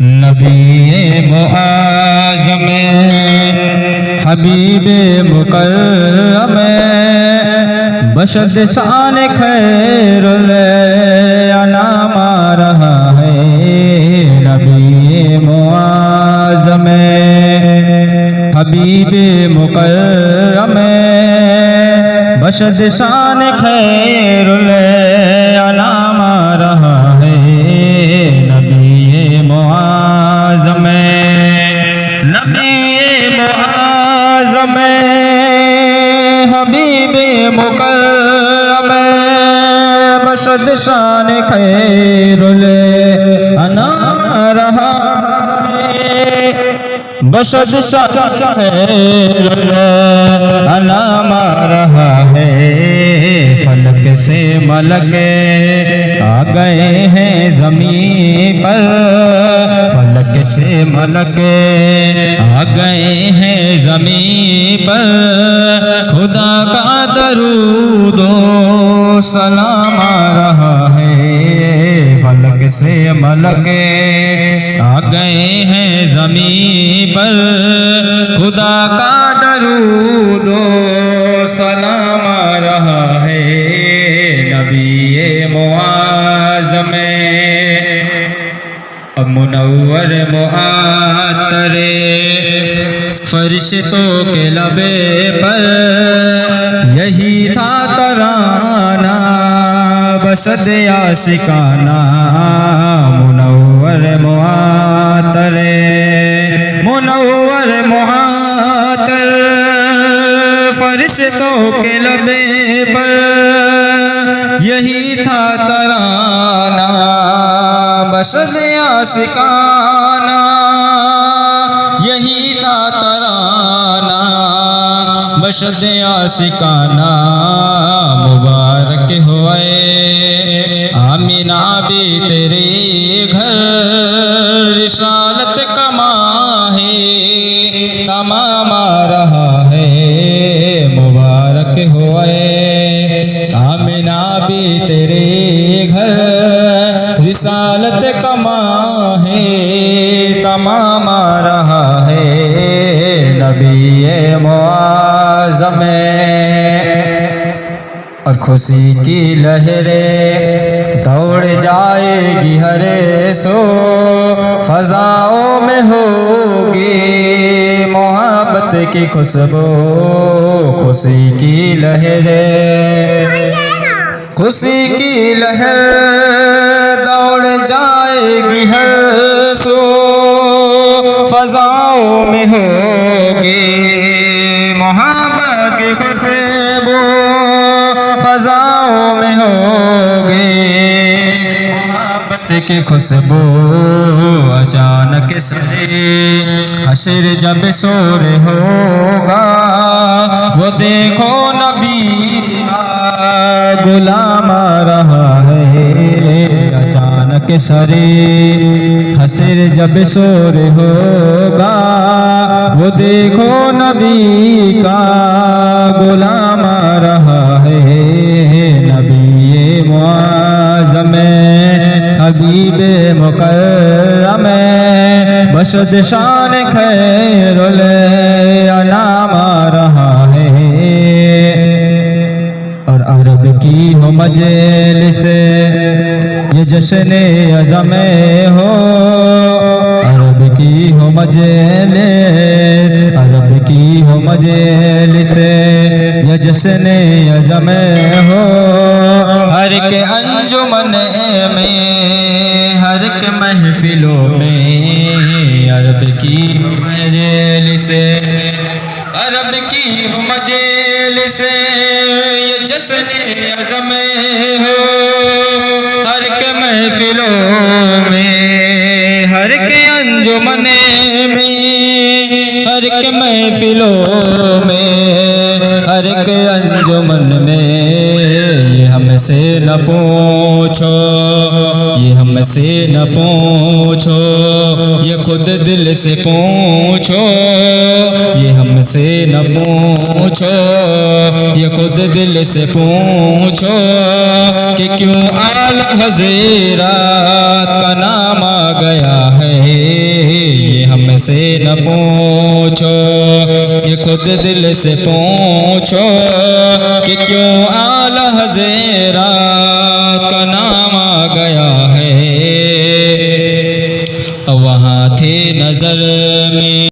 नबी मुआज़्ज़म हबीब मुकर्रम बशद शान खैरुल अनाम आ रहा है। नबी मुआज़्ज़म हबीब मुकर्रम बशद शान खैरुल अनाम आ रहा है। नबी मुआज़्ज़म नबी मुआज़्ज़म हबीब मुकर्रम बशद शान खैरुल अनाम आ रहा है। बशद शान खैरुल अनाम आ रहा है। फलक से मलक आ गए हैं ज़मीं पर, फलक से मलक आ गए हैं ज़मीं पर। खुदा का दरूदो सलाम आ रहा है। फलक से मलक आ गए हैं ज़मीं पर। खुदा का दरूदो सलाम आ रहा है। नबी मुआज़्ज़म मुनव्वर मुआत्तरे फरिश्तों के लबे पर यही था तराना बशद आशिकाना। मुनव्वर मुआत्तरे मुनव्वर मुआत्तर फरिश्तों के लबे पर यही था तराना बशद आशिकाना। यही था तराना बशद आशिकाना। मुबारक हुए आमिना भी तेरे घर, रिसालत का माहे तमाम आ रहा है। मुबारक हुए आमिना भी तेरे घर, रिसालत का माहे तमाम आ रहा है। नबी मुआज़्ज़म और खुशी की लहरें दौड़ जाएगी हरे सो, फ़ज़ाओं में होगी मोहब्बत की खुशबू। खुशी की लहरें खुशी की लहर दौड़ जाएगी हर सो, फ़ज़ाओं में होगी मोहब्बत की खुशबू। फ़ज़ाओं में होगी मोहब्बत की खुशबू। अचानक से हश्र जब शोर होगा, वो देखो नबी गुलाम आ रहा है। अचानक सरे हश्र जब शोर होगा, वो देखो नबी का गुलाम आ रहा है। नबी मुआज़्ज़म हबीब मुकर्रम बशद शान खैरुल अनाम आ रहा है। और अरब की हो मजलिस ये जश्न अज़म हो, अरब की हो मजलिस, अरब की हो मजलिस ये जश्न अज़म हो। हर के अंजुमन में हर के महफिलों में अरब की हो मजलिस, अरब की हो मजलिस ये जश्न अज़म हो। हर के महफिलों में हर के अंजुमन में हर के महफिलों में हर के अंजुमन में ये हमसे न पूछो, ये हमसे न पूछो, ये खुद दिल से पूछो। ये हमसे न पूछो, ये खुद दिल से पूछो कि क्यों आला हज़रात का नाम आ गया है। दिल से न पूछो, ये खुद दिल से पूछो कि क्यों आला हज़रात का नाम आ गया है। वहाँ थे नजर में